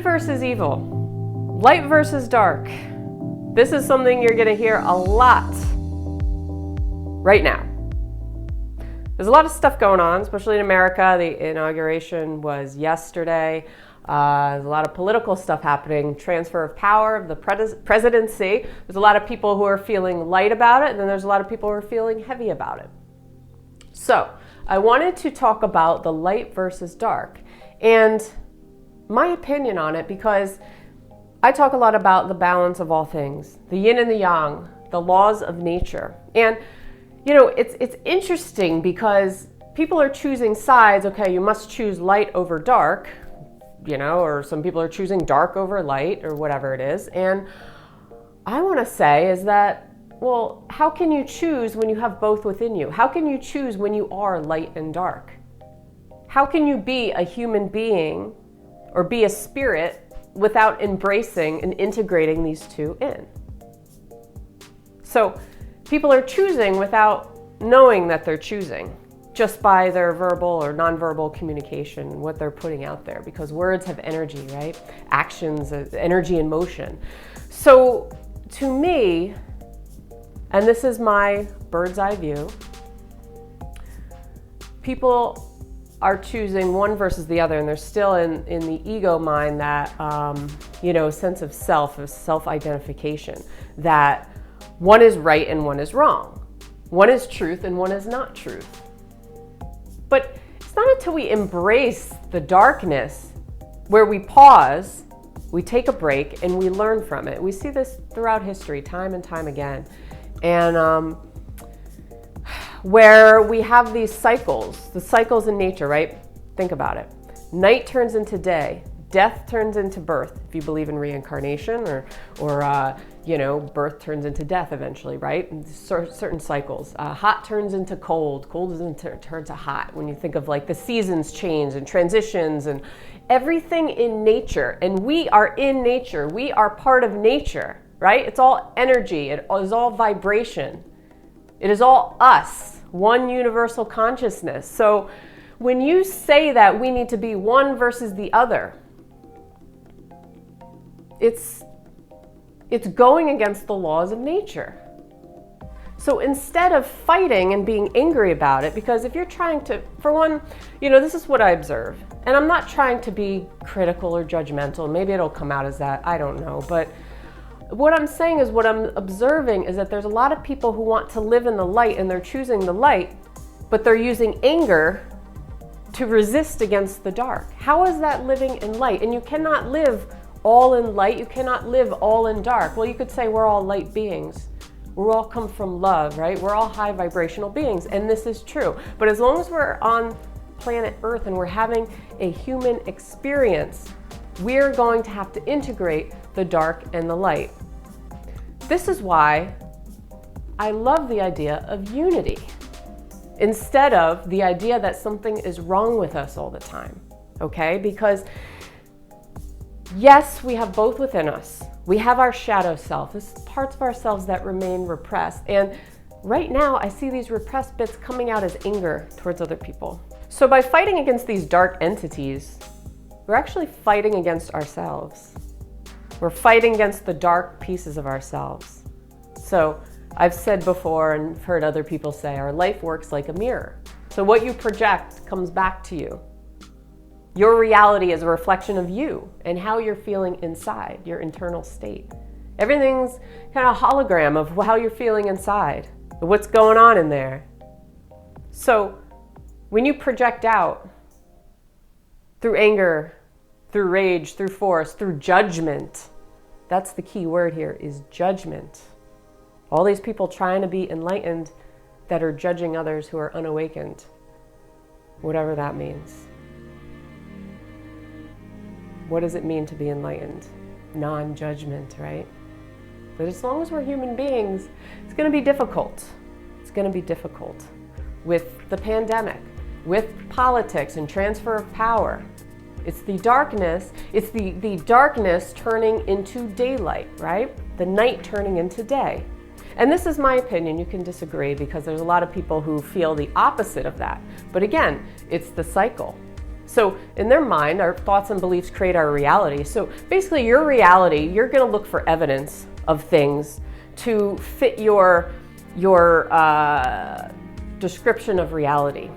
versus evil, light versus dark. This is something you're going to hear a lot right now. There's a lot of stuff going on, especially in America. The inauguration was yesterday. There's a lot of political stuff happening, transfer of power of the presidency. There's a lot of people who are feeling light about it, and then there's a lot of people who are feeling heavy about it. So I wanted to talk about the light versus dark and my opinion on it, because I talk a lot about the balance of all things, the yin and the yang, the laws of nature. And you know, it's interesting because people are choosing sides. Okay, you must choose light over dark, you know, or some people are choosing dark over light or whatever it is. And I want to say is that, well, how can you choose when you have both within you? How can you choose when you are light and dark? How can you be a human being or be a spirit without embracing and integrating these two in? So people are choosing without knowing that they're choosing, just by their verbal or nonverbal communication and what they're putting out there, because words have energy, right? Actions, energy and motion. So to me, and this is my bird's eye view, people are choosing one versus the other, and they're still in the ego mind, that sense of self-identification, that one is right and one is wrong. One is truth and one is not truth. But it's not until we embrace the darkness where we pause, we take a break, and we learn from it. We see this throughout history, time and time again. And where we have these cycles, the cycles in nature, right? Think about it. Night turns into day. Death turns into birth, if you believe in reincarnation, or birth turns into death eventually, right? And certain cycles. Hot turns into cold. Cold turns to hot. When you think of like the seasons change and transitions and everything in nature, and we are in nature. We are part of nature, right? It's all energy. It is all vibration. It is all us, one universal consciousness. So when you say that we need to be one versus the other, it's going against the laws of nature. So instead of fighting and being angry about it, because if you're trying to, for one, this is what I observe, and I'm not trying to be critical or judgmental. Maybe it'll come out as that, I don't know. But what I'm saying is, what I'm observing is that there's a lot of people who want to live in the light, and they're choosing the light, but they're using anger to resist against the dark. How is that living in light? And you cannot live all in light. You cannot live all in dark. Well, you could say we're all light beings. We all come from love, right? We're all high vibrational beings, and this is true. But as long as we're on planet Earth and we're having a human experience, we're going to have to integrate the dark and the light. This is why I love the idea of unity, instead of the idea that something is wrong with us all the time, okay? Because yes, we have both within us. We have our shadow self. This is parts of ourselves that remain repressed. And right now, I see these repressed bits coming out as anger towards other people. So by fighting against these dark entities, we're actually fighting against ourselves. We're fighting against the dark pieces of ourselves. So I've said before and heard other people say, our life works like a mirror. So what you project comes back to you. Your reality is a reflection of you and how you're feeling inside, your internal state. Everything's kind of a hologram of how you're feeling inside, what's going on in there. So when you project out through anger, through rage, through force, through judgment, that's the key word here, is judgment. All these people trying to be enlightened that are judging others who are unawakened, whatever that means. What does it mean to be enlightened? Non-judgment, right? But as long as we're human beings, it's going to be difficult. It's going to be difficult with the pandemic, with politics and transfer of power. It's the darkness. It's the darkness turning into daylight, right? The night turning into day. And this is my opinion. You can disagree because there's a lot of people who feel the opposite of that. But again, it's the cycle. So in their mind, our thoughts and beliefs create our reality. So basically your reality, you're going to look for evidence of things to fit your description of reality,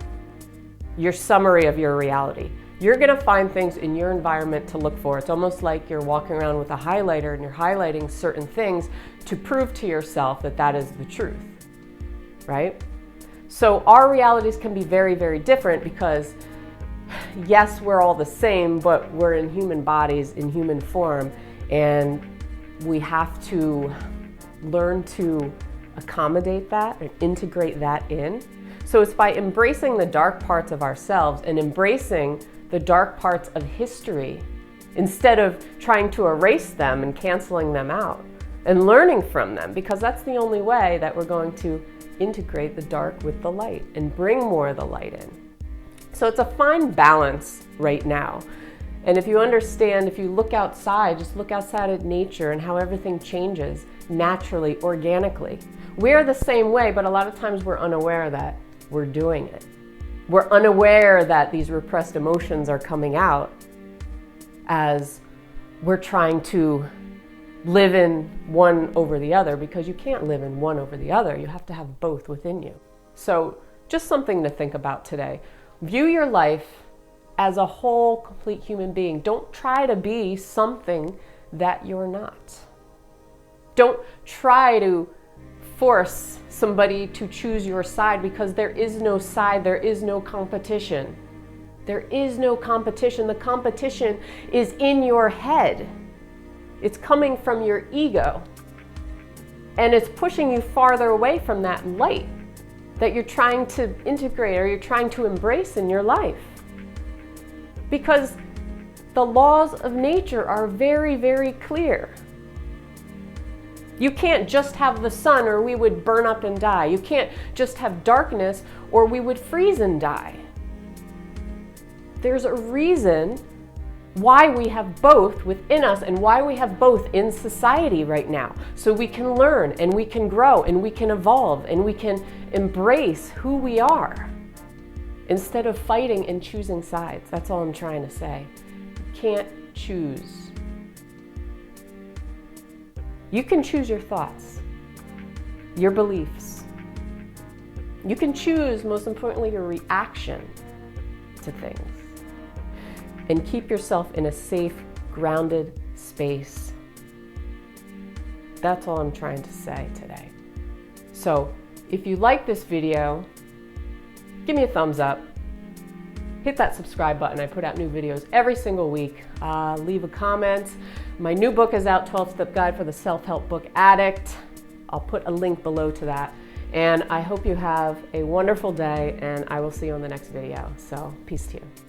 your summary of your reality. You're going to find things in your environment to look for. It's almost like you're walking around with a highlighter and you're highlighting certain things to prove to yourself that that is the truth, right? So our realities can be very, very different because yes, we're all the same, but we're in human bodies, in human form, and we have to learn to accommodate that and integrate that in. So it's by embracing the dark parts of ourselves and embracing the dark parts of history instead of trying to erase them and canceling them out and learning from them, because that's the only way that we're going to integrate the dark with the light and bring more of the light in. So it's a fine balance right now. And if you understand, if you look outside, just look outside at nature and how everything changes naturally, organically. We're the same way, but a lot of times we're unaware that we're doing it. We're unaware that these repressed emotions are coming out as we're trying to live in one over the other, because you can't live in one over the other. You have to have both within you. So just something to think about today. View your life as a whole, complete human being. Don't try to be something that you're not. Don't try to force somebody to choose your side, because there is no side, there is no competition. There is no competition. The competition is in your head. It's coming from your ego. And it's pushing you farther away from that light that you're trying to integrate or you're trying to embrace in your life. Because the laws of nature are very, very clear. You can't just have the sun or we would burn up and die. You can't just have darkness or we would freeze and die. There's a reason why we have both within us and why we have both in society right now. So we can learn and we can grow and we can evolve and we can embrace who we are instead of fighting and choosing sides. That's all I'm trying to say. You can't choose. You can choose your thoughts, your beliefs. You can choose, most importantly, your reaction to things. And keep yourself in a safe, grounded space. That's all I'm trying to say today. So if you like this video, give me a thumbs up. Hit that subscribe button. I put out new videos every single week. Leave a comment. My new book is out, 12-Step Guide for the Self-Help Book Addict. I'll put a link below to that. And I hope you have a wonderful day, and I will see you on the next video. So peace to you.